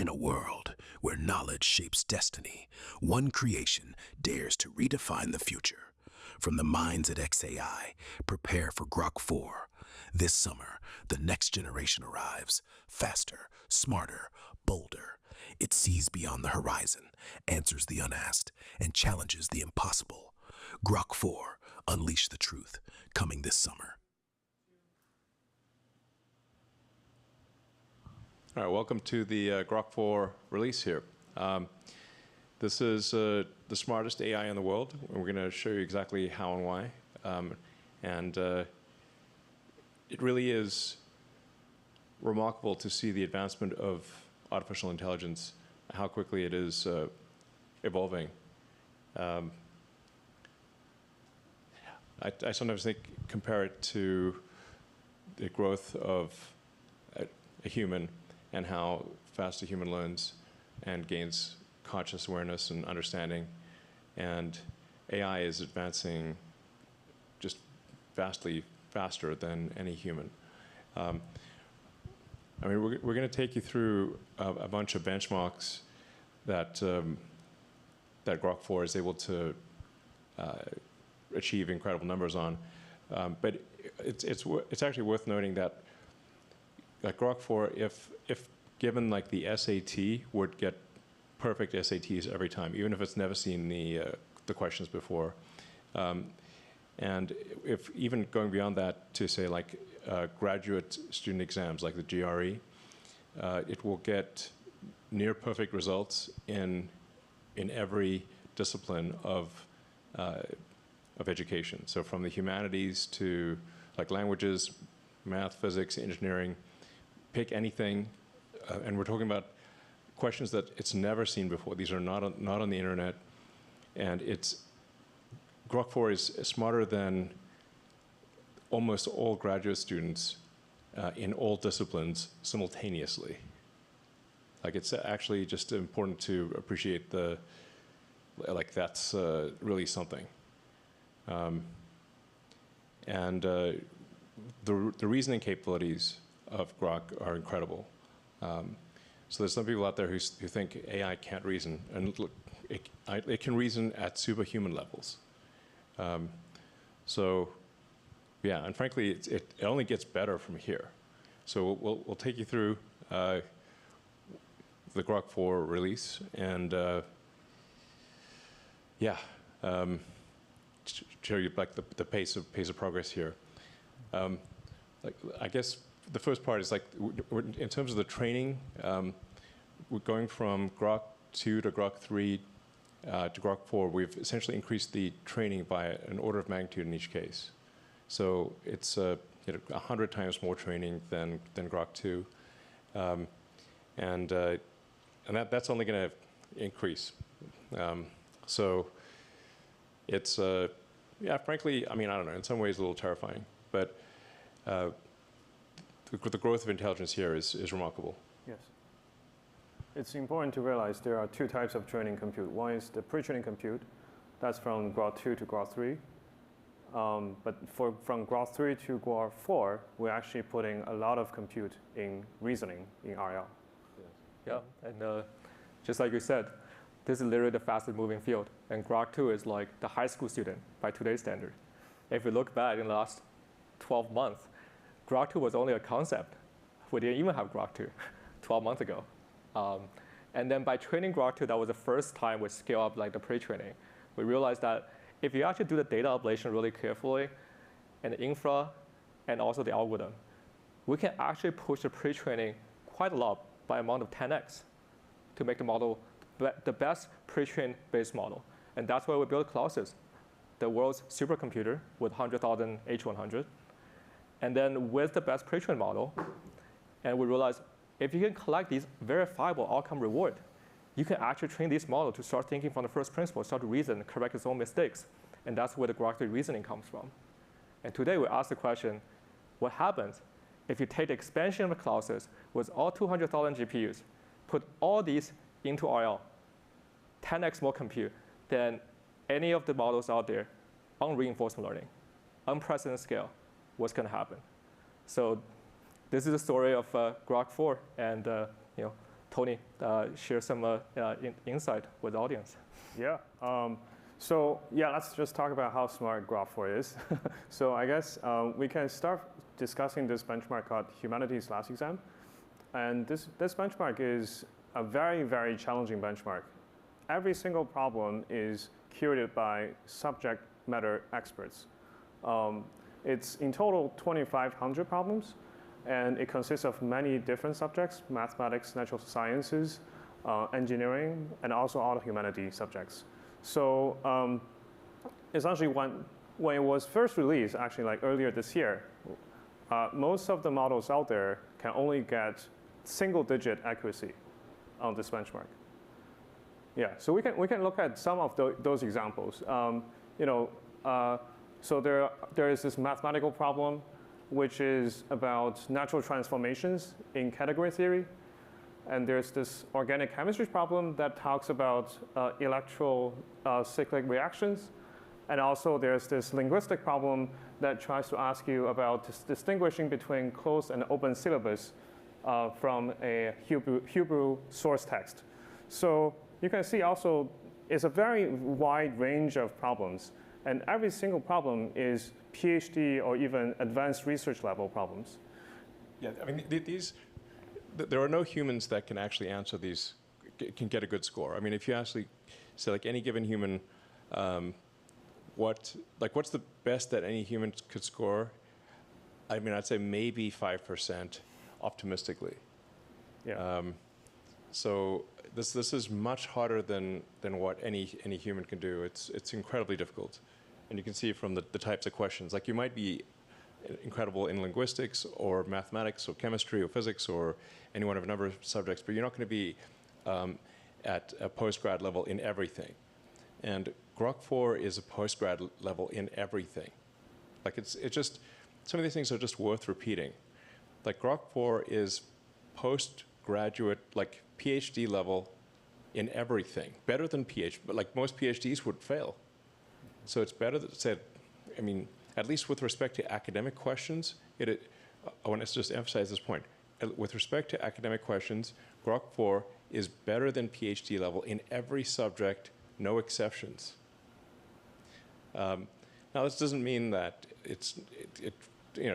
In a world where knowledge shapes destiny, one creation dares to redefine the future. From the minds at XAI, prepare for Grok-4. This summer, the next generation arrives, faster, smarter, bolder. It sees beyond the horizon, answers the unasked, and challenges the impossible. Grok-4, Unleash the Truth, coming this summer. All right, welcome to the Grok-4 release here. This is the smartest AI in the world, and we're going to show you exactly how and why. It really is remarkable to see the advancement of artificial intelligence, how quickly it is evolving. I sometimes compare it to the growth of a human and how fast a human learns and gains conscious awareness and understanding. And AI is advancing just vastly faster than any human. I mean, we're going to take you through a bunch of benchmarks that that Grok-4 is able to achieve incredible numbers on. But it's actually worth noting that Grok-4, if given like the SAT, would get perfect SATs every time, even if it's never seen the questions before. And if even going beyond that to say like graduate student exams like the GRE, it will get near perfect results in every discipline of education. So from the humanities to like languages, math, physics, engineering, pick anything, and we're talking about questions that it's never seen before. These are not on the internet, and Grok-4 is smarter than almost all graduate students in all disciplines simultaneously. Like, it's actually just important to appreciate that's really something. The reasoning capabilities of Grok are incredible. So there's some people out there who think AI can't reason, and look, it can reason at superhuman levels. So yeah, and frankly, it only gets better from here. So we'll take you through the Grok-4 release, and show you like the pace of progress here. I guess the first part is like, in terms of the training, we're going from Grok-2 to Grok-3 to Grok-4. We've essentially increased the training by an order of magnitude in each case. So it's 100 times more training than Grok-2, and that's only going to increase. So it's frankly, I mean, I don't know. In some ways, a little terrifying, but the growth of intelligence here is remarkable. Yes. It's important to realize there are two types of training compute. One is the pre-training compute. That's from Grok-2 to Grok-3. But from Grok-3 to Grok-4, we're actually putting a lot of compute in reasoning in RL. Yeah, and just like you said, this is literally the fastest moving field. And Grok-2 is like the high school student by today's standard. If we look back in the last 12 months, Grok-2 was only a concept. We didn't even have Grok-2 12 months ago. And then by training Grok-2, that was the first time we scale up like the pre-training. We realized that if you actually do the data ablation really carefully, and the infra, and also the algorithm, we can actually push the pre-training quite a lot by amount of 10x to make the model the best pre-trained base model. And that's why we built Colossus, the world's supercomputer with 100,000 H100. And then with the best pre-trained model, and we realized if you can collect these verifiable outcome reward, you can actually train this model to start thinking from the first principle, start to reason, correct its own mistakes. And that's where the Grok-3 reasoning comes from. And today we ask the question, what happens if you take the expansion of the Colossus with all 200,000 GPUs, put all these into RL, 10x more compute than any of the models out there on reinforcement learning, unprecedented scale, what's going to happen? So this is the story of Grok-4, and Tony share some insight with the audience. Yeah. So yeah, let's just talk about how smart Grok-4 is. So I guess we can start discussing this benchmark called Humanities Last Exam. And this benchmark is a very, very challenging benchmark. Every single problem is curated by subject matter experts. It's in total 2,500 problems, and it consists of many different subjects: mathematics, natural sciences, engineering, and also all the humanities subjects. So essentially, when it was first released, actually like earlier this year, most of the models out there can only get single-digit accuracy on this benchmark. Yeah, so we can look at some of those examples. So there is this mathematical problem, which is about natural transformations in category theory. And there's this organic chemistry problem that talks about electrocyclic reactions. And also there's this linguistic problem that tries to ask you about distinguishing between closed and open syllabus from a Hebrew source text. So you can see also it's a very wide range of problems. And every single problem is PhD or even advanced research level problems. Yeah, I mean, there are no humans that can actually answer these, can get a good score. I mean, if you actually say, like, any given human, what's the best that any human could score? I mean, I'd say maybe 5% optimistically. Yeah. So this is much harder than what any human can do. It's incredibly difficult. And you can see from the types of questions, like you might be incredible in linguistics or mathematics or chemistry or physics or any one of a number of subjects, but you're not going to be at a postgrad level in everything. And Grok-4 is a postgrad level in everything. Like it's just, some of these things are just worth repeating. Like Grok-4 is postgraduate, like PhD level in everything. Better than PhD, but like most PhDs would fail. So it's better that said, I mean, at least with respect to academic questions, I want to just emphasize this point. With respect to academic questions, Grok-4 is better than PhD level in every subject, no exceptions. Now, this doesn't mean that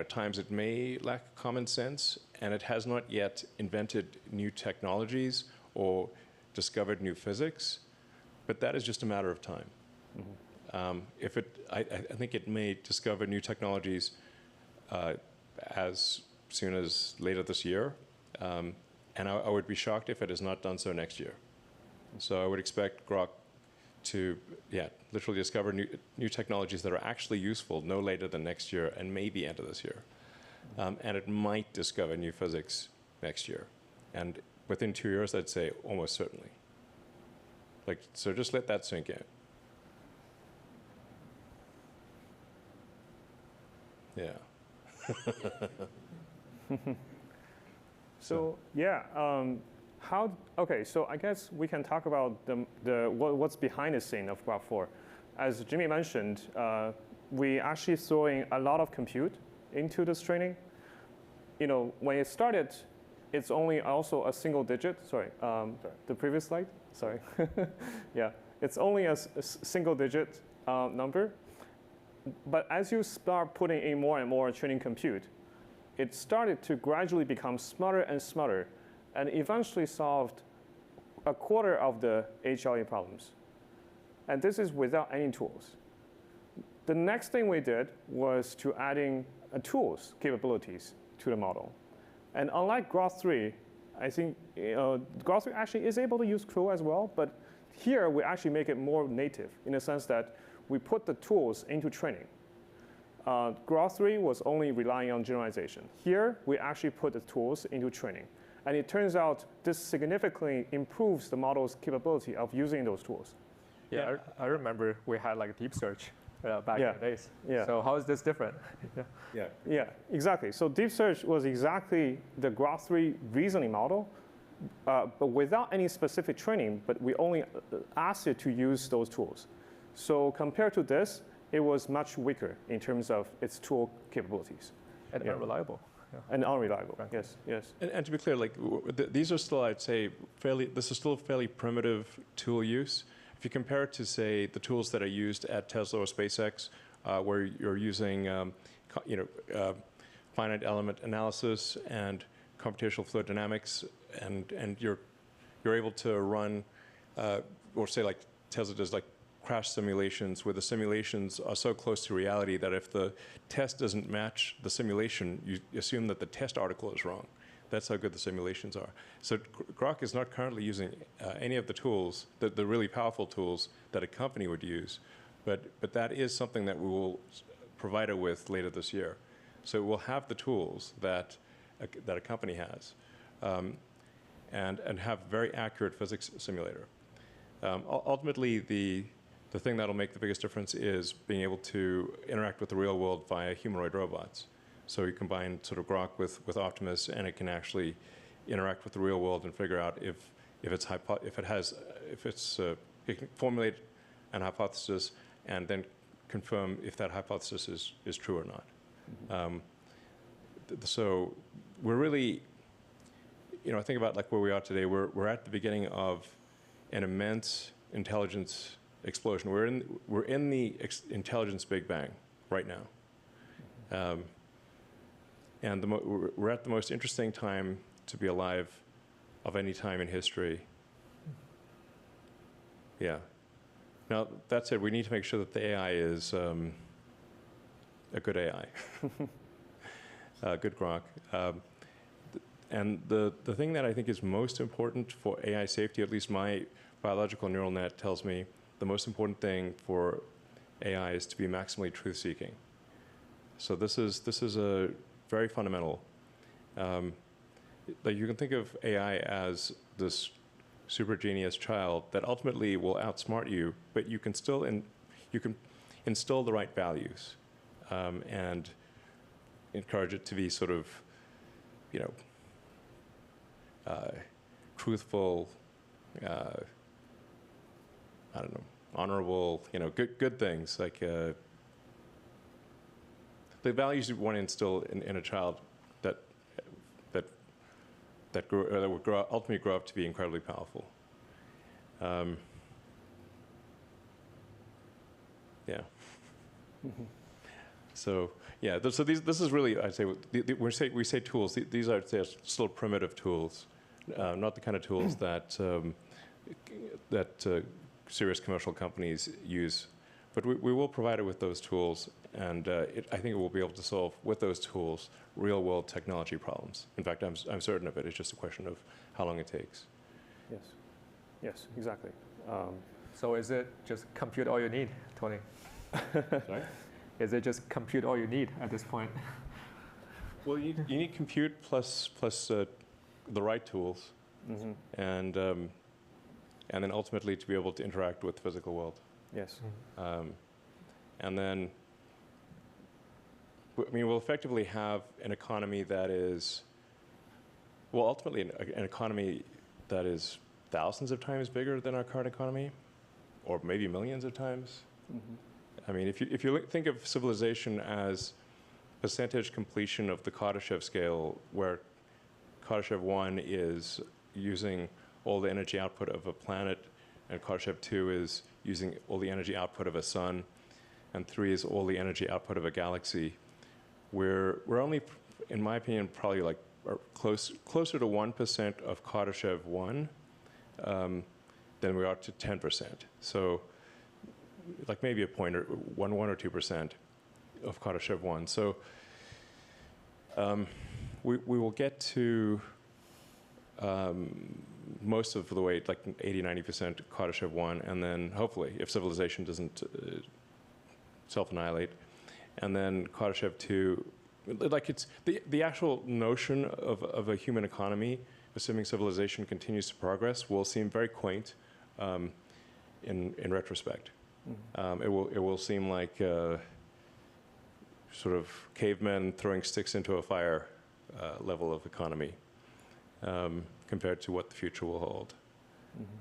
times it may lack common sense, and it has not yet invented new technologies or discovered new physics, but that is just a matter of time. Mm-hmm. I think it may discover new technologies as soon as later this year, and I would be shocked if it has not done so next year. So I would expect Grok to, literally discover new technologies that are actually useful no later than next year and maybe end of this year. And it might discover new physics next year. And within 2 years, I'd say almost certainly. So just let that sink in. Yeah. So okay, so I guess we can talk about what's behind the scene of Grok-4. As Jimmy mentioned, we actually throwing a lot of compute into this training. When it started, it's only also a single digit. Sorry, the previous slide. Sorry. Yeah, it's only a single digit number. But as you start putting in more and more training compute, it started to gradually become smarter and smarter, and eventually solved a quarter of the HLE problems. And this is without any tools. The next thing we did was to adding tools capabilities to the model. And unlike Grok-3, I think Grok-3 actually is able to use CRU as well, but here we actually make it more native in the sense that we put the tools into training. Grok-3 was only relying on generalization. Here, we actually put the tools into training. And it turns out this significantly improves the model's capability of using those tools. Yeah, I remember we had like deep search back in the days. Yeah. So how is this different? Yeah, exactly. So deep search was exactly the Grok-3 reasoning model, but without any specific training, but we only asked it to use those tools. So compared to this, it was much weaker in terms of its tool capabilities. And unreliable. and unreliable. Yes, yes. And to be clear, like these are still, I'd say, this is still fairly primitive tool use. If you compare it to, say, the tools that are used at Tesla or SpaceX, where you're using, finite element analysis and computational fluid dynamics, and you're able to run, or say like Tesla does, like crash simulations, where the simulations are so close to reality that if the test doesn't match the simulation, you assume that the test article is wrong. That's how good the simulations are. So Grok is not currently using any of the tools, the really powerful tools that a company would use, but that is something that we will provide it with later this year. So we'll have the tools that a company has, and have very accurate physics simulator. Ultimately, the thing that'll make the biggest difference is being able to interact with the real world via humanoid robots. So you combine sort of Grok with Optimus, and it can actually interact with the real world and figure out if it can formulate an hypothesis and then confirm if that hypothesis is true or not. So we're really, think about like where we are today. We're at the beginning of an immense intelligence explosion. We're in the intelligence Big Bang right now. And we're at the most interesting time to be alive of any time in history. Yeah. Now, that said, we need to make sure that the AI is a good AI, good Grok. And the thing that I think is most important for AI safety, at least my biological neural net tells me, the most important thing for AI is to be maximally truth-seeking. So this is a very fundamental. Like you can think of AI as this super genius child that ultimately will outsmart you, but you can still instill the right values, and encourage it to be sort of, truthful, honorable, good things like. The values you want to instill in a child that would ultimately grow up to be incredibly powerful. Yeah. So yeah. So this is really, I'd say, we say tools. These are still primitive tools, not the kind of tools that serious commercial companies use. But we will provide it with those tools, and I think it will be able to solve, with those tools, real-world technology problems. In fact, I'm certain of it. It's just a question of how long it takes. Yes. Yes, exactly. So is it just compute all you need, Tony? Sorry? Is it just compute all you need at this point? Well, you need compute plus the right tools, and then ultimately to be able to interact with the physical world. Yes. And then, we'll effectively have an economy that is, well, ultimately an economy that is thousands of times bigger than our current economy, or maybe millions of times. I mean, if you think of civilization as percentage completion of the Kardashev scale, where Kardashev 1 is using all the energy output of a planet, and Kardashev 2 is using all the energy output of a sun, and 3 is all the energy output of a galaxy. We're only, in my opinion, probably like closer to 1% of Kardashev 1 than we are to 10%. So like maybe a point or 1 or 2% of Kardashev 1. So we will get to most of the way, like 80-90% Kardashev 1, and then hopefully, if civilization doesn't self-annihilate, and then Kardashev 2, like it's the actual notion of a human economy, assuming civilization continues to progress, will seem very quaint in retrospect. It will seem like sort of cavemen throwing sticks into a fire level of economy. Compared to what the future will hold.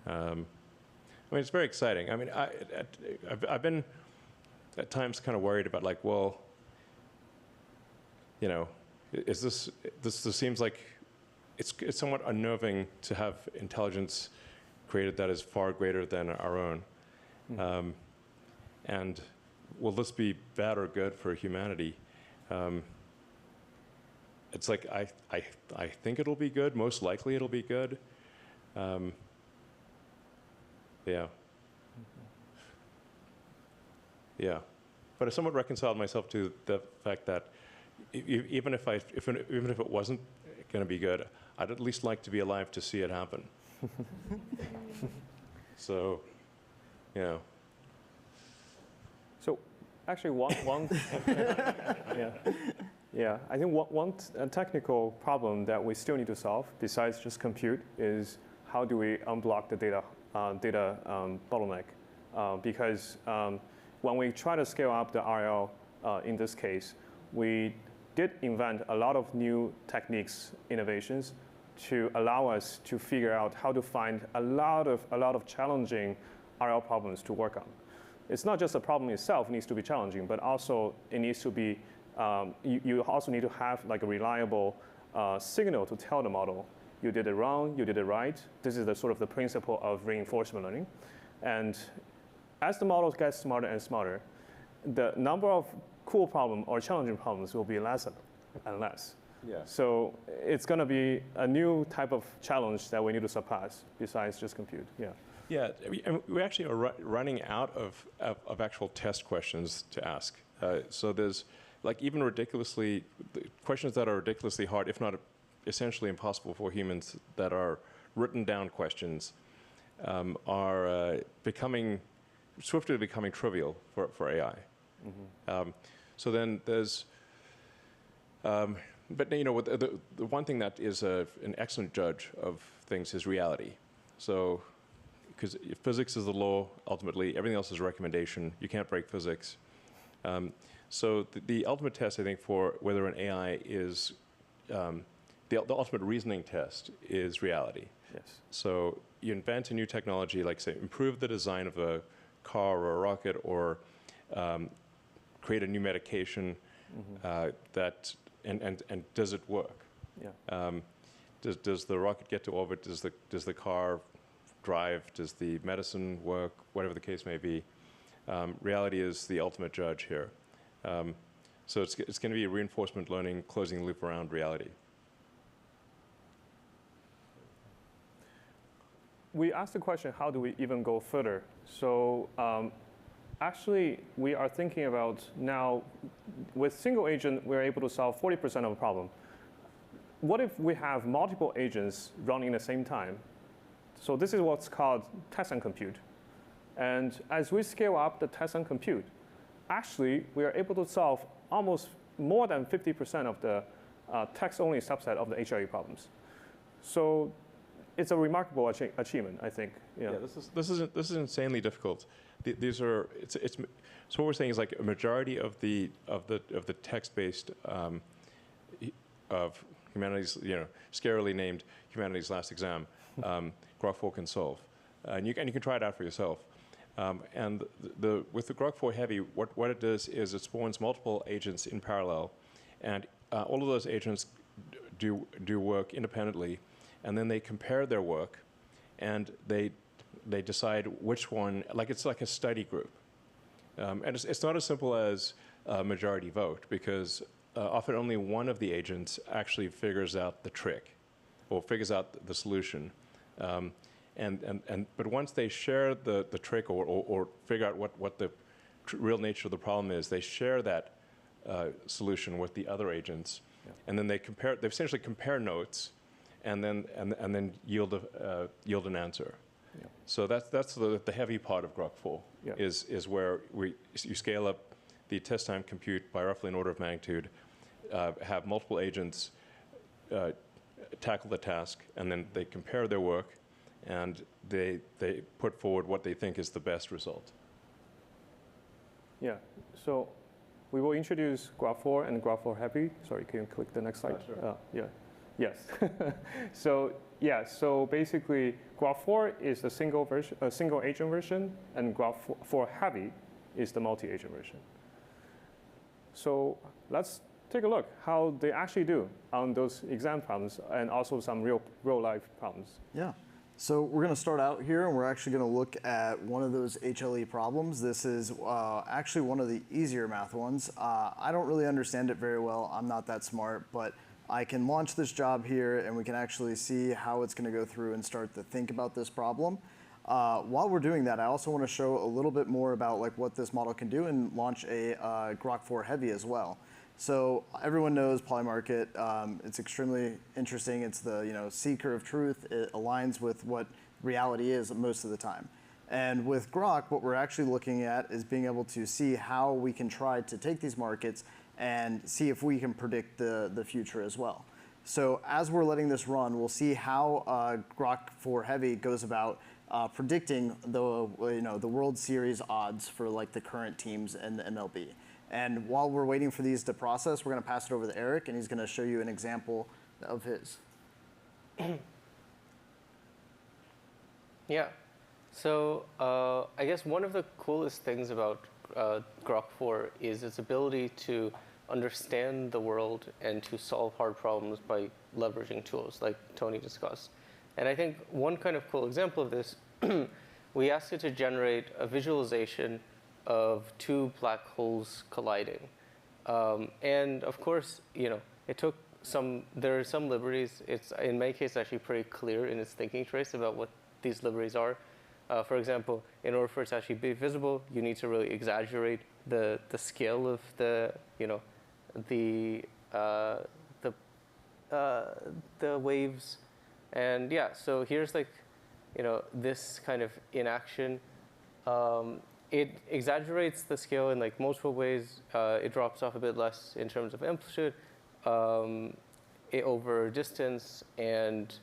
I mean, it's very exciting. I mean, I've been at times kind of worried about like, well, this seems like it's somewhat unnerving to have intelligence created that is far greater than our own. And will this be bad or good for humanity? It's like I think it'll be good. Most likely it'll be good. Yeah. Yeah. But I somewhat reconciled myself to the fact that even if it wasn't going to be good, I'd at least like to be alive to see it happen. So, yeah. So actually one yeah, I think one technical problem that we still need to solve besides just compute is how do we unblock the data bottleneck? Because when we try to scale up the RL in this case, we did invent a lot of new techniques, innovations, to allow us to figure out how to find a lot of challenging RL problems to work on. It's not just the problem itself needs to be challenging, but also it needs to be, you also need to have like a reliable signal to tell the model, you did it wrong, you did it right. This is the sort of the principle of reinforcement learning. And as the model gets smarter and smarter, the number of cool problems or challenging problems will be less and less. Yeah. So it's going to be a new type of challenge that we need to surpass besides just compute. Yeah. Yeah, we actually are running out of actual test questions to ask. So there's like even questions that are ridiculously hard, if not essentially impossible for humans, that are written down questions are swiftly becoming trivial for AI. Mm-hmm. So then there's, but you know, the one thing that is an excellent judge of things is reality. So, because physics is the law, ultimately, everything else is a recommendation. You can't break physics. So the ultimate test, I think, for whether an AI is, the ultimate reasoning test is reality. Yes. So you invent a new technology, like say, improve the design of a car or a rocket, or create a new medication, and does it work? Yeah. Does the rocket get to orbit? Does the car drive? Does the medicine work? Whatever the case may be, reality is the ultimate judge here. So it's going to be reinforcement learning, closing the loop around reality. We asked the question, how do we even go further? So actually, we are thinking about now, with single agent, we're able to solve 40% of the problem. What if we have multiple agents running at the same time? So this is what's called test and compute. And as we scale up the test and compute, actually, we are able to solve almost more than 50% of the text-only subset of the HRE problems. So it's a remarkable achievement, I think. Yeah. This is insanely difficult. These are so what we're saying is like a majority of the text-based of humanities, scarily named humanities last exam, Grok-4 can solve, and you can try it out for yourself. And with the Grok-4 Heavy, what it does is it spawns multiple agents in parallel, and all of those agents do work independently, and then they compare their work, and they decide which one. Like it's like a study group, and it's not as simple as a majority vote, because often only one of the agents actually figures out the trick, or figures out the solution. But once they share the trick or figure out what the real nature of the problem is, they share that solution with the other agents, and then they essentially compare notes, and then yield an answer. Yeah. So that's the heavy part of Grok-4 is where you scale up the test time compute by roughly an order of magnitude, have multiple agents tackle the task, and then they compare their work, and they put forward what they think is the best result. Yeah, so we will introduce Grok-4 and Grok-4 Heavy. Sorry, can you click the next slide? Sure. Yeah, yes. So basically, Grok-4 is the single agent version, and Grok-4 Heavy is the multi-agent version. So let's take a look how they actually do on those exam problems and also some real life problems. Yeah. So we're going to start out here, and we're actually going to look at one of those HLE problems. This is actually one of the easier math ones. I don't really understand it very well. I'm not that smart, but I can launch this job here, and we can actually see how it's going to go through and start to think about this problem. While we're doing that, I also want to show a little bit more about like what this model can do and launch a Grok-4 Heavy as well. So everyone knows Polymarket. It's extremely interesting. It's the seeker of truth. It aligns with what reality is most of the time. And with Grok, what we're actually looking at is being able to see how we can try to take these markets and see if we can predict the future as well. So as we're letting this run, we'll see how Grok-4 Heavy goes about predicting the World Series odds for like the current teams in the MLB. And while we're waiting for these to process, we're going to pass it over to Eric, and he's going to show you an example of his. Yeah. So I guess one of the coolest things about Grok-4 is its ability to understand the world and to solve hard problems by leveraging tools like Tony discussed. And I think one kind of cool example of this, we asked it to generate a visualization of two black holes colliding. And of course, it took there are some liberties. It's, in my case, actually pretty clear in its thinking trace about what these liberties are. For example, in order for it to actually be visible, you need to really exaggerate the scale of the waves. And yeah, so here's like, this kind of in action. It exaggerates the scale in like multiple ways. It drops off a bit less in terms of amplitude over distance, and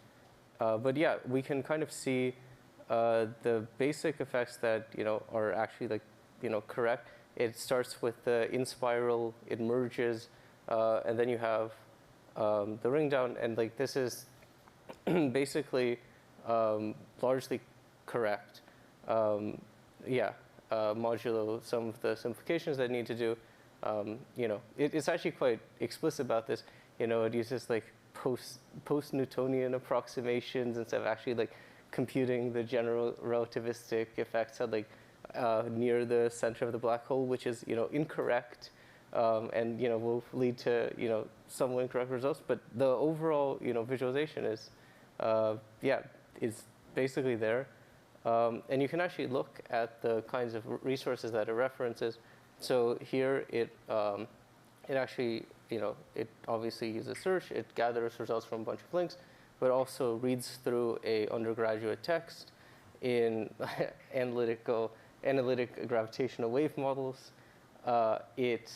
but yeah, we can kind of see the basic effects that are actually like correct. It starts with the in spiral, it merges, and then you have the ring down, and like this is basically largely correct. Yeah. Modulo some of the simplifications that need to do. It's actually quite explicit about this. It uses like post-Newtonian approximations instead of actually like computing the general relativistic effects at like near the center of the black hole, which is incorrect, and will lead to some incorrect results. But the overall visualization is is basically there. And you can actually look at the kinds of resources that it references. So here it actually, it obviously uses search. It gathers results from a bunch of links, but also reads through a undergraduate text in analytic gravitational wave models. It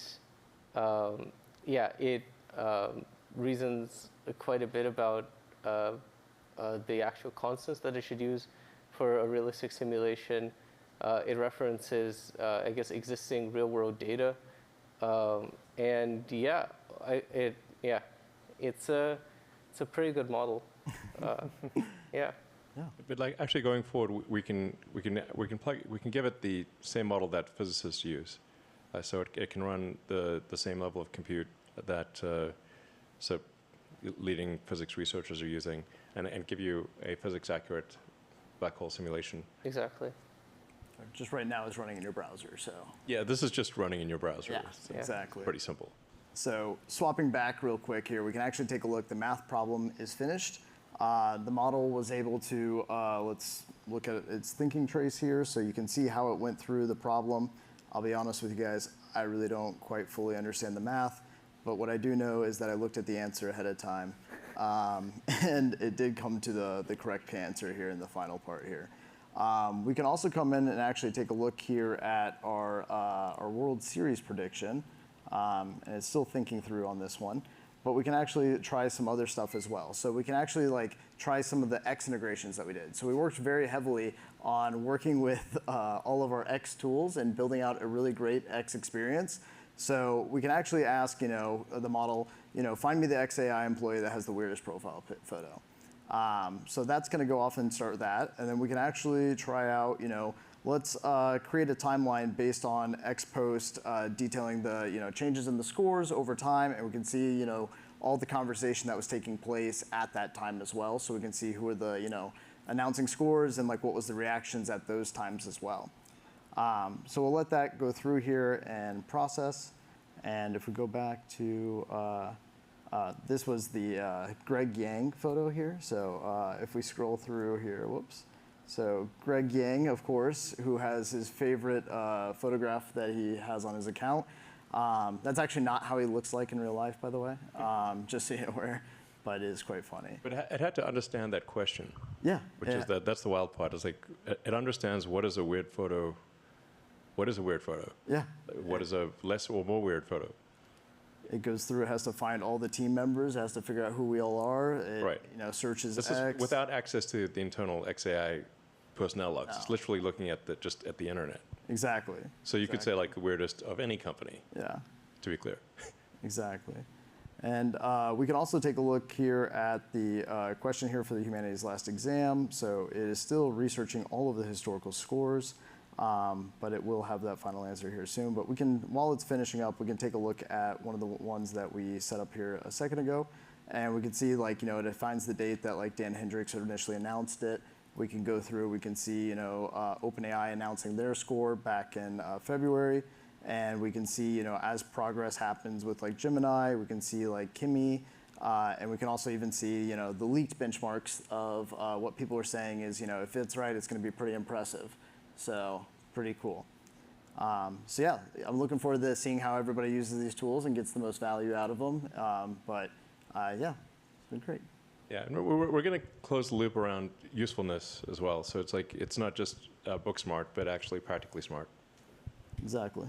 reasons quite a bit about the actual constants that it should use for a realistic simulation. It references, I guess, existing real-world data, and yeah, it's a pretty good model. Yeah. But like actually going forward, we can give it the same model that physicists use, so it can run the same level of compute that so leading physics researchers are using, and give you a physics accurate black hole simulation. Exactly. Just right now, it's running in your browser, so. Yeah, this is just running in your browser. Yeah, so exactly. Pretty simple. So swapping back real quick here, we can actually take a look. The math problem is finished. The model was able to, let's look at its thinking trace here, so you can see how it went through the problem. I'll be honest with you guys, I really don't quite fully understand the math, but what I do know is that I looked at the answer ahead of time. And it did come to the correct answer here in the final part here. We can also come in and actually take a look here at our World Series prediction. And it's still thinking through on this one. But we can actually try some other stuff as well. So we can actually like try some of the X integrations that we did. So we worked very heavily on working with all of our X tools and building out a really great X experience. So we can actually ask, the model, find me the XAI employee that has the weirdest profile photo. So that's going to go off and start that. And then we can actually try out, let's create a timeline based on X post detailing the changes in the scores over time, and we can see all the conversation that was taking place at that time as well. So we can see who are the announcing scores and like what was the reactions at those times as well. So we'll let that go through here and process. And if we go back to this was the Greg Yang photo here. So if we scroll through here, whoops. So Greg Yang, of course, who has his favorite photograph that he has on his account. That's actually not how he looks like in real life, by the way, just so you're aware, but it is quite funny. But it had to understand that question. Yeah. Which is that's the wild part. It's like it understands what is a weird photo. What is a weird photo? Yeah. What is a less or more weird photo? It goes through, it has to find all the team members, it has to figure out who we all are. It, Right. Searches This X. is without access to the internal XAI personnel logs. It's literally looking at just at the internet. Exactly. So you could say like the weirdest of any company. Yeah. To be clear. Exactly. And we can also take a look here at the question here for the humanities last exam. So it is still researching all of the historical scores, but it will have that final answer here soon. But we can, while it's finishing up, we can take a look at one of the ones that we set up here a second ago. And we can see like, it finds the date that like Dan Hendricks had initially announced it. We can go through, we can see, OpenAI announcing their score back in February. And we can see, as progress happens with like Gemini, we can see like Kimi, and we can also even see, the leaked benchmarks of what people are saying is, if it's right, it's going to be pretty impressive. So pretty cool. So yeah, I'm looking forward to seeing how everybody uses these tools and gets the most value out of them. Yeah, it's been great. Yeah, and we're going to close the loop around usefulness as well. So it's like it's not just book smart, but actually practically smart. Exactly.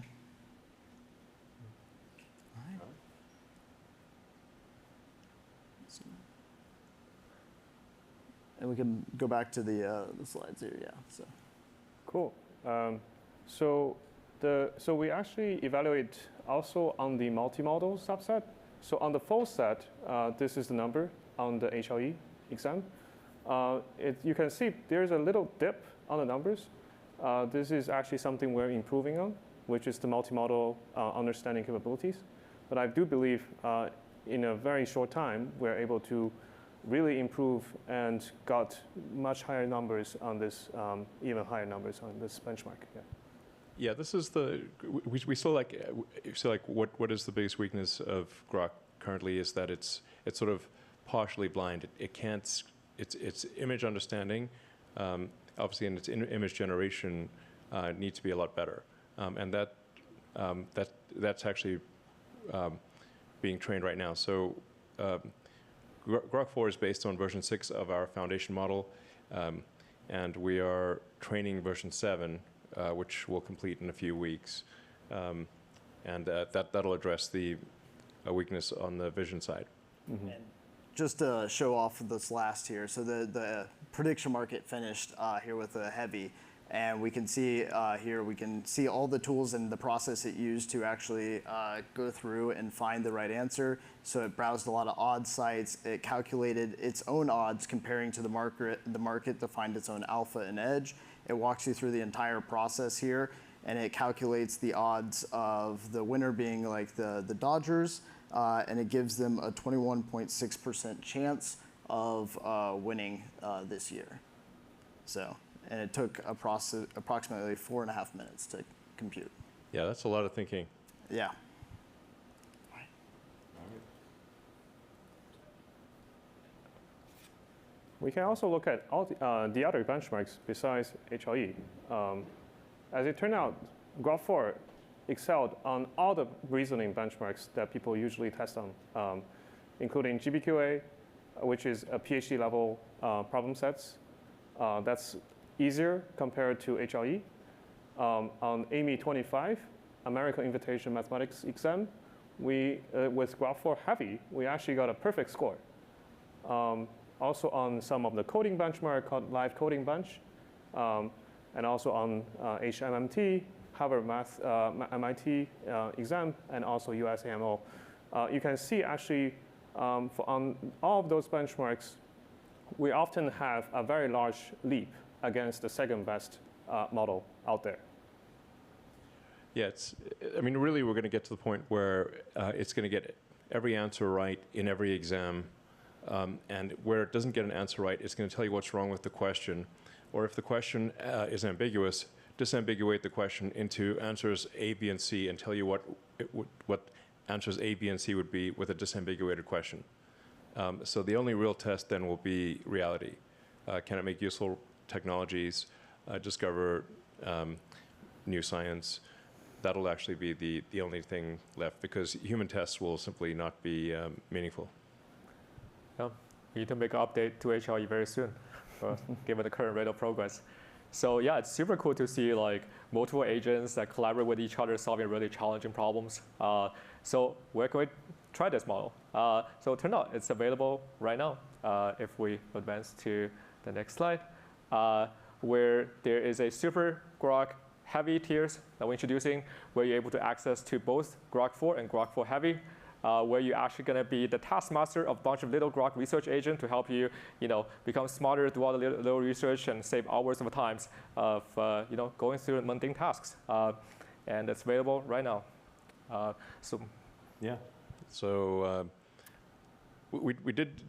And we can go back to the slides here, yeah. So. Cool. So we actually evaluate also on the multimodal subset. So on the full set, this is the number on the HLE exam. You can see there's a little dip on the numbers. This is actually something we're improving on, which is the multimodal understanding capabilities. But I do believe in a very short time, we're able to really improve and got much higher numbers on this, even higher numbers on this benchmark. Yeah. Yeah, this is we still like what is the biggest weakness of Grok currently is that it's sort of partially blind. It can't, its image understanding, obviously, and its image generation needs to be a lot better. And that's actually being trained right now. So Grok-4 is based on version 6 of our foundation model, and we are training version 7, which will complete in a few weeks. And that'll address the weakness on the vision side. Mm-hmm. And just to show off this last here, so the prediction market finished here with a heavy, and we can see here, we can see all the tools and the process it used to actually go through and find the right answer. So it browsed a lot of odd sites. It calculated its own odds comparing to the market to find its own alpha and edge. It walks you through the entire process here, and it calculates the odds of the winner being like the Dodgers, and it gives them a 21.6% chance of winning this year. So, and it took approximately 4.5 minutes to compute. Yeah, that's a lot of thinking. Yeah. We can also look at all the other benchmarks besides HLE. As it turned out, Grok-4 excelled on all the reasoning benchmarks that people usually test on, including GBQA, which is a PhD level problem sets. That's easier compared to HLE. On AMI 25, American Invitation Mathematics exam, with Grok-4 Heavy, we actually got a perfect score. Also on some of the coding benchmark called Live Coding Bench, and also on HMMT, Harvard Math, MIT exam, and also USAMO. You can see actually on all of those benchmarks, we often have a very large leap against the second best model out there. Yeah, I mean, really, we're going to get to the point where it's going to get every answer right in every exam. And where it doesn't get an answer right, it's going to tell you what's wrong with the question. Or if the question is ambiguous, disambiguate the question into answers A, B, and C and tell you what answers A, B, and C would be with a disambiguated question. So the only real test then will be reality. Can it make useful technologies, discover new science? That'll actually be the only thing left, because human tests will simply not be meaningful. Yeah, we need to make an update to HLE very soon, given the current rate of progress. So yeah, it's super cool to see like multiple agents that collaborate with each other, solving really challenging problems. So where can we try this model? So it turned out it's available right now. If we advance to the next slide, where there is a super Grok heavy tiers that we're introducing, where you're able to access to both Grok-4 and Grok-4 Heavy, where you're actually going to be the taskmaster of a bunch of little Grok research agents to help you, become smarter, do all the little research, and save hours of time of, going through mundane tasks. And it's available right now. Yeah. So we did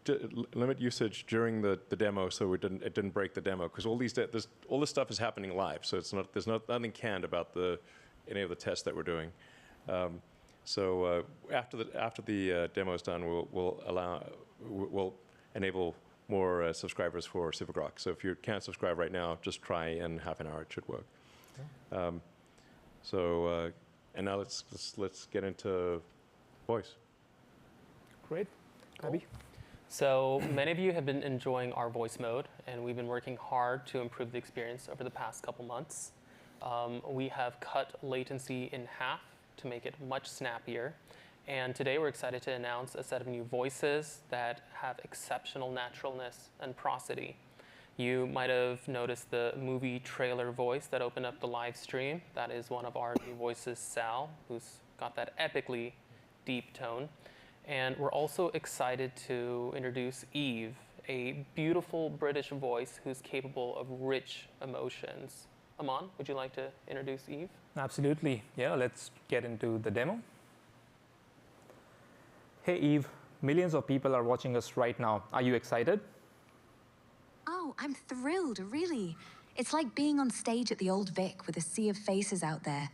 limit usage during the demo, so it didn't break the demo, because all this stuff is happening live. So there's nothing canned about any of the tests that we're doing. So after the demo is done, we'll enable more subscribers for SuperGrok. So if you can't subscribe right now, just try in half an hour. It should work. Okay. And now let's get into voice. Great. Abby? So many of you have been enjoying our voice mode, and we've been working hard to improve the experience over the past couple months. We have cut latency in half to make it much snappier. And today we're excited to announce a set of new voices that have exceptional naturalness and prosody. You might have noticed the movie trailer voice that opened up the live stream. That is one of our new voices, Sal, who's got that epically deep tone. And we're also excited to introduce Eve, a beautiful British voice who's capable of rich emotions. Aman, would you like to introduce Eve? Absolutely. Yeah, let's get into the demo. Hey, Eve. Millions of people are watching us right now. Are you excited? Oh, I'm thrilled, really. It's like being on stage at the Old Vic with a sea of faces out there.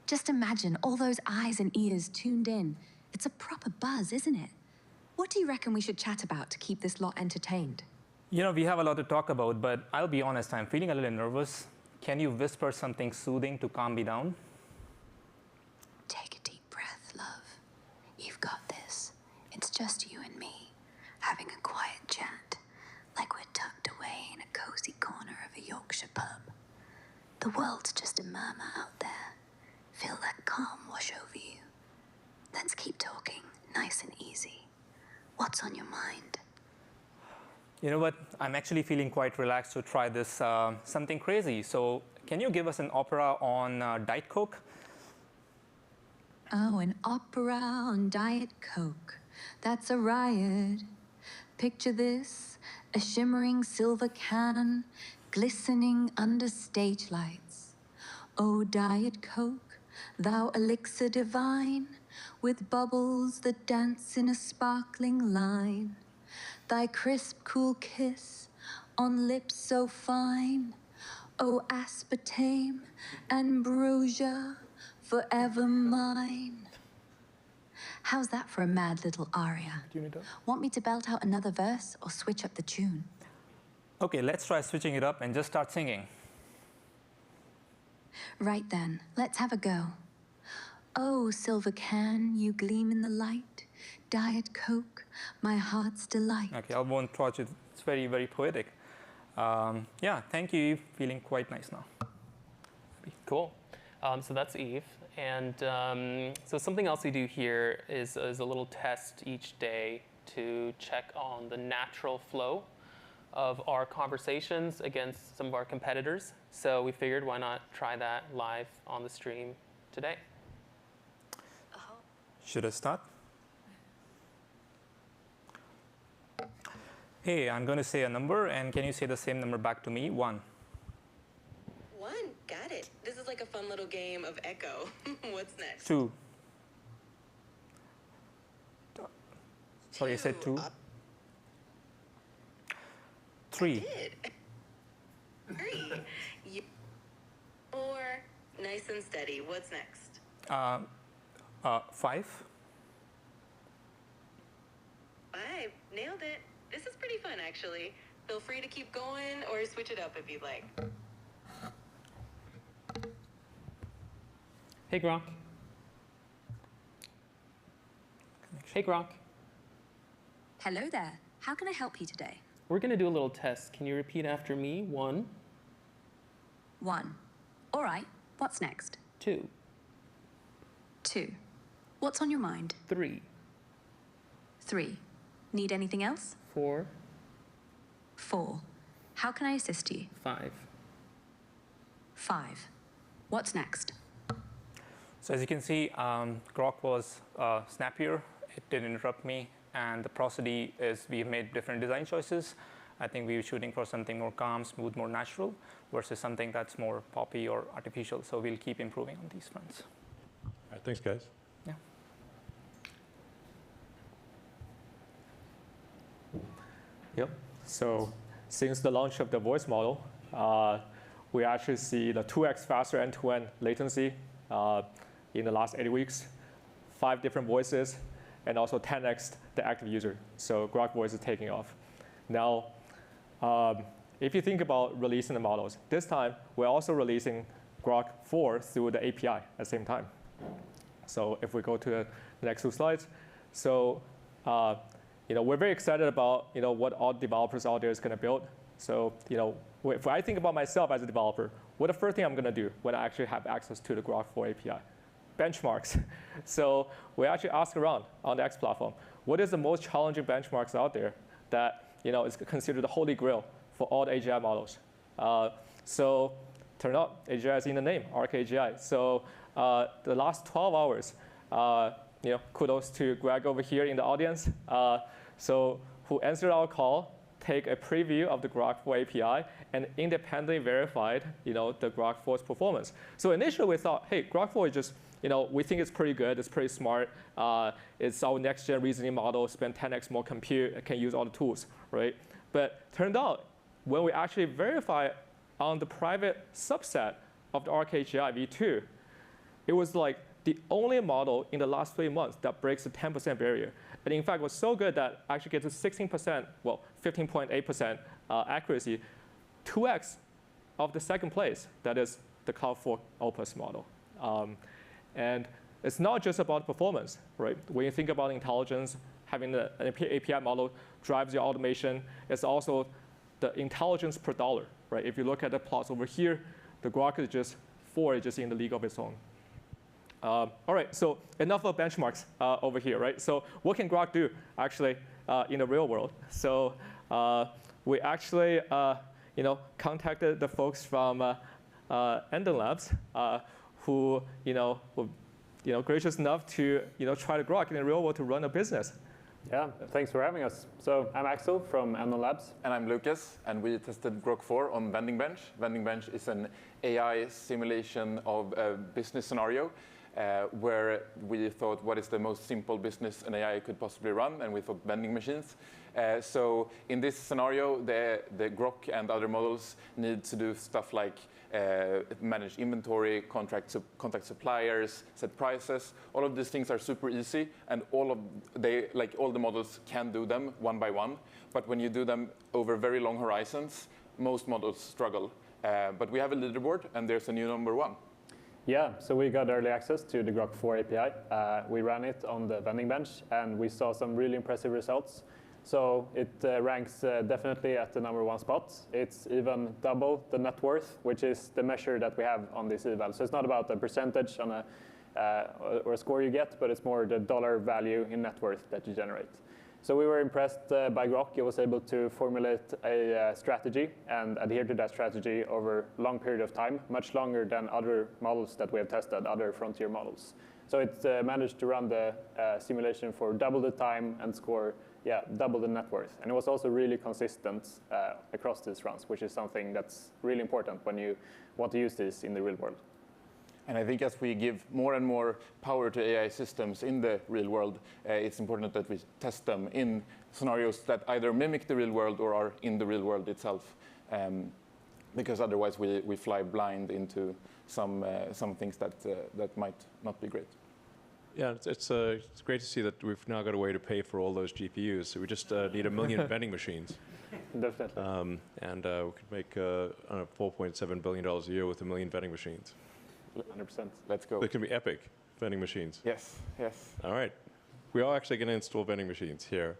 Just imagine all those eyes and ears tuned in. It's a proper buzz, isn't it? What do you reckon we should chat about to keep this lot entertained? We have a lot to talk about, but I'll be honest, I'm feeling a little nervous. Can you whisper something soothing to calm me down? Take a deep breath, love. You've got this. It's just you and me, having a quiet chat, like we're tucked away in a cozy corner of a Yorkshire pub. The world's just a murmur out there. Feel that calm wash over you. Let's keep talking, nice and easy. What's on your mind? You know what? I'm actually feeling quite relaxed to try this something crazy. So can you give us an opera on Diet Coke? Oh, an opera on Diet Coke. That's a riot. Picture this, a shimmering silver can, glistening under stage lights. Oh, Diet Coke, thou elixir divine, with bubbles that dance in a sparkling line. Thy crisp, cool kiss on lips so fine. Oh, aspartame, ambrosia, forever mine. How's that for a mad little aria? Do you need that? Want me to belt out another verse or switch up the tune? Okay, let's try switching it up and just start singing. Right then, let's have a go. Oh, silver can, you gleam in the light. Diet Coke, my heart's delight. Okay, I won't touch it. It's very, very poetic. Yeah, thank you, Eve. Feeling quite nice now. Cool. So that's Eve. And so something else we do here is a little test each day to check on the natural flow of our conversations against some of our competitors. So we figured, why not try that live on the stream today? Should I start? Hey, I'm going to say a number, and can you say the same number back to me? 1. 1. What's next? 2. Sorry, I said 2. 3. Did. 3. You're nice and steady. What's next? 5. 5. Nailed it. This is pretty fun, actually. Feel free to keep going or switch it up if you'd like. Hey, Grok. Hey, Grok. Hello there. How can I help you today? We're going to do a little test. Can you repeat after me? 1, 1. All right. What's next? 2, 2. What's on your mind? 3, 3. Need anything else? 4, 4. How can I assist you? 5. 5. What's next? So as you can see, Grok was snappier. It didn't interrupt me. And the prosody is we've made different design choices. I think we were shooting for something more calm, smooth, more natural, versus something that's more poppy or artificial. So we'll keep improving on these fronts. All right, thanks, guys. Yeah. Yep. So since the launch of the voice model, we actually see the 2x faster end-to-end latency in the last 8 weeks, 5 different voices, and also 10x the active user. So Grok Voice is taking off. Now, if you think about releasing the models, this time we're also releasing Grok-4 through the API at the same time. So if we go to the next 2 slides, so we're very excited about what all developers out there is going to build. So if I think about myself as a developer, what the first thing I'm going to do when I actually have access to the Grok-4 API? Benchmarks. So we actually ask around on the X platform, what is the most challenging benchmarks out there that is considered the holy grail for all the AGI models? So turn out AGI is in the name, ArcAGI. So the last 12 hours, kudos to Greg over here in the audience. So who answered our call, take a preview of the Grok-4 API, and independently verified the Grok-4's performance. So initially we thought, hey, Grok-4 is just, we think it's pretty good, it's pretty smart. It's our next-gen reasoning model, spend 10x more compute, can use all the tools, right? But turned out, when we actually verify on the private subset of the ArcAGI v2, it was like the only model in the last 3 months that breaks the 10% barrier. And in fact, it was so good that actually gets to 16%, well, 15.8% accuracy, 2x of the second place, that is the Cloud4 Opus model. And it's not just about performance, right? When you think about intelligence, having an API model drives your automation. It's also the intelligence per dollar, right? If you look at the plots over here, the Grok is just 4 is just in the league of its own. All right, so enough of benchmarks over here, right? So what can Grok do actually in the real world? So we actually contacted the folks from Endon Labs who gracious enough to try the Grok in the real world to run a business. Yeah, thanks for having us. So I'm Axel from Endon Labs. And I'm Lucas, and we tested Grok-4 on Vending Bench. Vending Bench is an AI simulation of a business scenario where we thought, what is the most simple business an AI could possibly run? And we thought vending machines. So in this scenario, the Grok and other models need to do stuff like manage inventory, contact suppliers, set prices. All of these things are super easy, and all the models can do them one by one. But when you do them over very long horizons, most models struggle. But we have a leaderboard, and there's a new number 1. Yeah, so we got early access to the Grok-4 API. We ran it on the Vending Bench, and we saw some really impressive results. So it ranks definitely at the number 1 spot. It's even double the net worth, which is the measure that we have on this eval. So it's not about the percentage on or a score you get, but it's more the dollar value in net worth that you generate. So we were impressed by Grok. It was able to formulate a strategy and adhere to that strategy over a long period of time, much longer than other models that we have tested, other frontier models. So it managed to run the simulation for double the time and score double the net worth. And it was also really consistent across these runs, which is something that's really important when you want to use this in the real world. And I think as we give more and more power to AI systems in the real world, it's important that we test them in scenarios that either mimic the real world or are in the real world itself. Because otherwise we fly blind into some things that might not be great. Yeah, it's great to see that we've now got a way to pay for all those GPUs. So we just need 1 million vending machines. Definitely. And we could make $4.7 billion a year with 1 million vending machines. 100%. Let's go. It can be epic, vending machines. Yes, yes. All right. We are actually going to install vending machines here,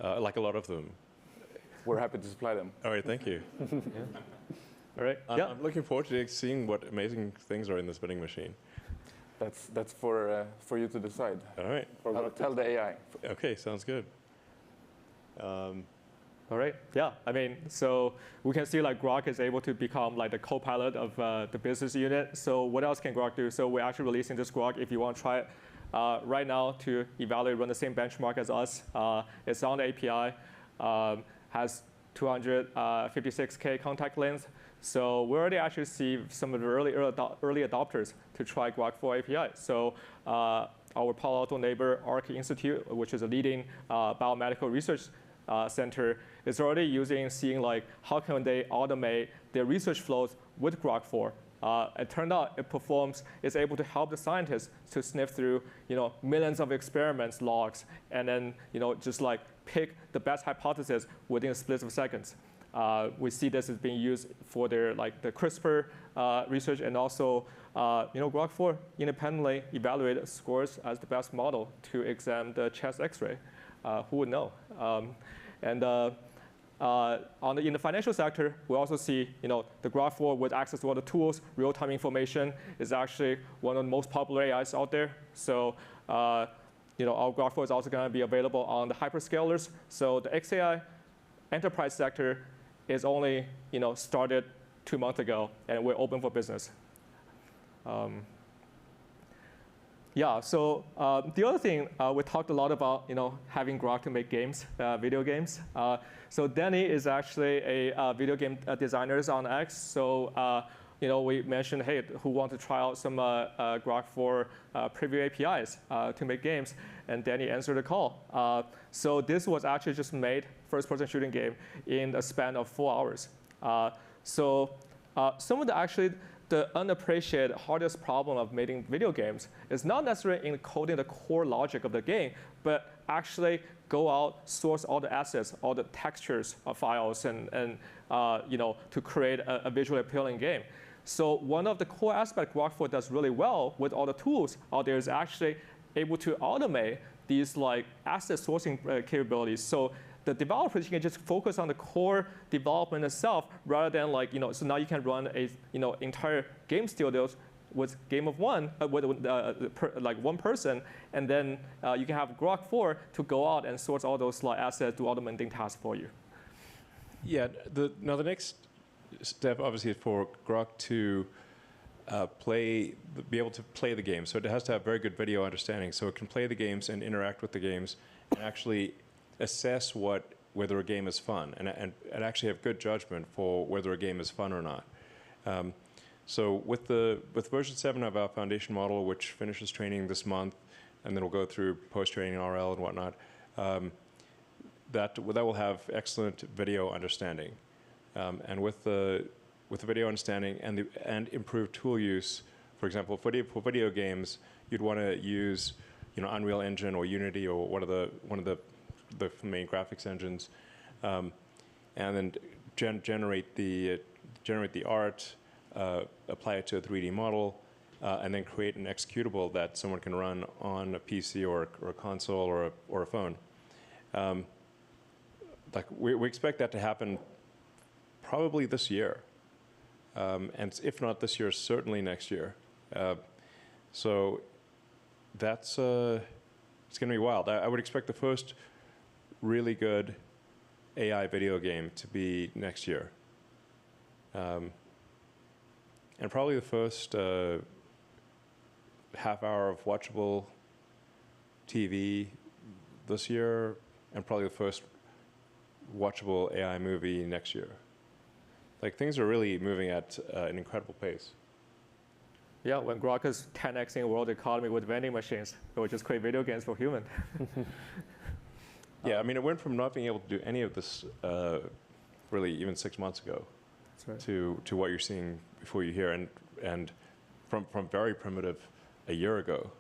like a lot of them. We're happy to supply them. All right, thank you. All right. I'm looking forward to seeing what amazing things are in this vending machine. That's for you to decide. All right. I'll tell the AI. Okay, sounds good. All right. Yeah. I mean, so we can see like Grok is able to become like the co-pilot of the business unit. So what else can Grok do? So we're actually releasing this Grok. If you want to try it right now to evaluate, run the same benchmark as us. It's on the API. Has 256K contact length. So we already actually see some of the early adopters to try Grok-4 API. So our Palo Alto neighbor, Arc Institute, which is a leading biomedical research center, is already seeing like how can they automate their research flows with Grok-4. It turned out it's able to help the scientists to sniff through millions of experiments logs and then just like pick the best hypothesis within a split of seconds. We see this is being used for their the CRISPR research, and also Grok-4 independently evaluated scores as the best model to examine the chest X-ray. Who would know? And in the financial sector, we also see the Grok-4 with access to all the tools, real-time information is actually one of the most popular AIs out there. So our Grok-4 is also going to be available on the hyperscalers. So the XAI enterprise sector is only started 2 months ago, and we're open for business. Yeah, so the other thing, we talked a lot about having Grok to make games, video games. So Danny is actually a video game designer on X. So we mentioned, hey, who want to try out some Grok-4 preview APIs to make games? And Danny answered the call. So this was actually just made first-person shooting game in a span of 4 hours. So some of the unappreciated hardest problem of making video games is not necessarily encoding the core logic of the game, but actually go out, source all the assets, all the textures of files, and to create a visually appealing game. So one of the core aspects Grok-4 does really well with all the tools out there is actually able to automate these asset sourcing capabilities. So the developers can just focus on the core development itself rather than so now you can run a entire game studios with game of one with one person, and then you can have Grok-4 to go out and source all those assets, do all the mundane tasks for you. Yeah. Now the next step obviously is for Grok to be able to play the game. So it has to have very good video understanding, so it can play the games and interact with the games and actually assess whether a game is fun and actually have good judgment for whether a game is fun or not. So with version 7 of our foundation model, which finishes training this month, and then we'll go through post-training RL and whatnot, that will have excellent video understanding. And with the video understanding and improved tool use, for example, for video games, you'd want to use Unreal Engine or Unity or one of the main graphics engines, and then generate the art, apply it to a 3D model, and then create an executable that someone can run on a PC or a console or a phone. We expect that to happen probably this year, and if not this year, certainly next year. So that's it's going to be wild. I would expect the first really good AI video game to be next year. And probably the first half hour of watchable TV this year, and probably the first watchable AI movie next year. Things are really moving at an incredible pace. Yeah, when Grok is 10xing world economy with vending machines, we'll just create video games for humans. Yeah, I mean, it went from not being able to do any of this really even 6 months ago to what you're seeing before you here, and from very primitive a year ago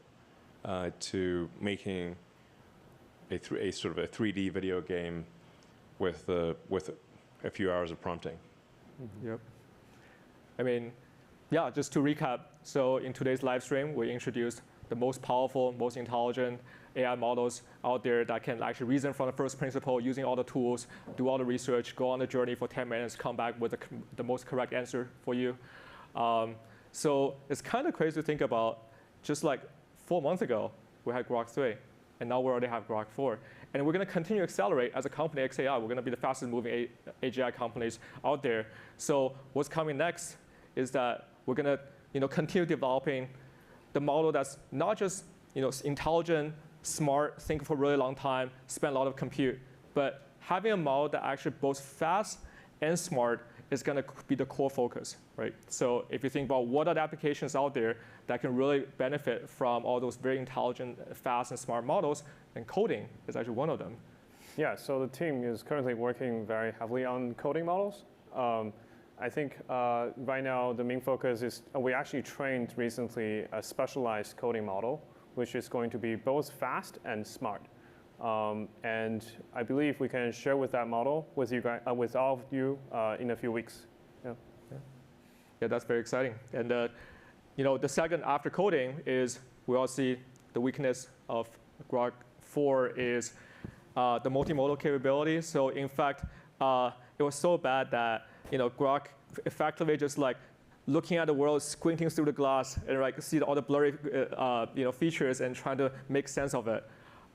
to making a sort of a 3D video game with a few hours of prompting. Yep. I mean, yeah, just to recap, so in today's live stream, we introduced the most powerful, most intelligent AI models out there that can actually reason from the first principle using all the tools, do all the research, go on the journey for 10 minutes, come back with the most correct answer for you. So it's kind of crazy to think about, just like 4 months ago, we had Grok-3, and now we already have Grok-4. And we're going to continue to accelerate as a company, XAI. We're going to be the fastest moving AGI companies out there. So what's coming next is that we're going to continue developing the model that's not just intelligent, smart, think for a really long time, spend a lot of compute, but having a model that actually both fast and smart is going to be the core focus, right? So if you think about what are the applications out there that can really benefit from all those very intelligent, fast, and smart models, and coding is actually one of them. Yeah, so the team is currently working very heavily on coding models. I think right now the main focus is we actually trained recently a specialized coding model, which is going to be both fast and smart. And I believe we can share with that model with you guys, with all of you in a few weeks. Yeah, that's very exciting. And the second after coding is we all see the weakness of Grok-4 is the multimodal capability. So in fact, it was so bad that Grok effectively just like looking at the world, squinting through the glass, and like see all the blurry features and trying to make sense of it.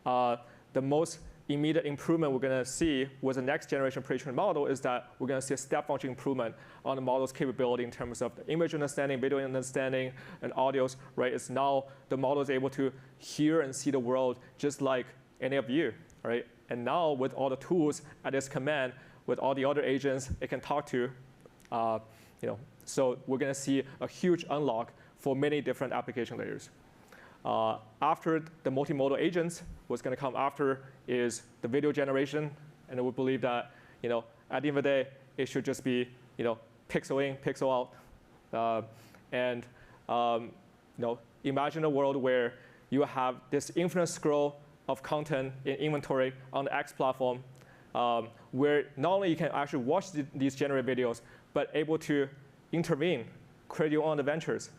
The most immediate improvement we're going to see with the next generation pre-trained model is that we're going to see a step function improvement on the model's capability in terms of the image understanding, video understanding, and audios. Right? It's now the model is able to hear and see the world just like any of you. Right? And now with all the tools at its command, with all the other agents it can talk to, so we're going to see a huge unlock for many different application layers. After the multimodal agents, what's going to come after is the video generation, and we believe that at the end of the day, it should just be pixel in, pixel out, and imagine a world where you have this infinite scroll of content in inventory on the X platform, where not only you can actually watch these generated videos, but able to intervene, create your own adventures.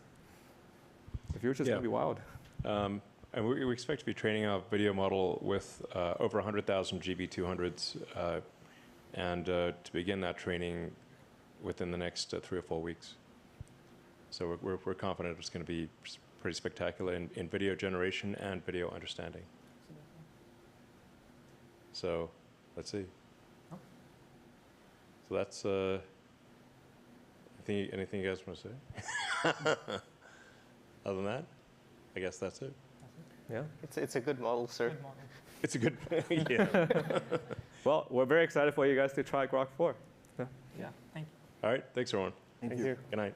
The future is going to be wild. And we expect to be training a video model with over 100,000 GB200s, and to begin that training within the next 3 or 4 weeks. So we're confident it's going to be pretty spectacular in video generation and video understanding. So let's see. So that's anything you guys want to say? Other than that, I guess that's it. Yeah. It's a good model, sir. Good model. It's a good, yeah. Well, we're very excited for you guys to try Grok-4. Yeah, thank you. All right, thanks everyone. Thank you. Good night.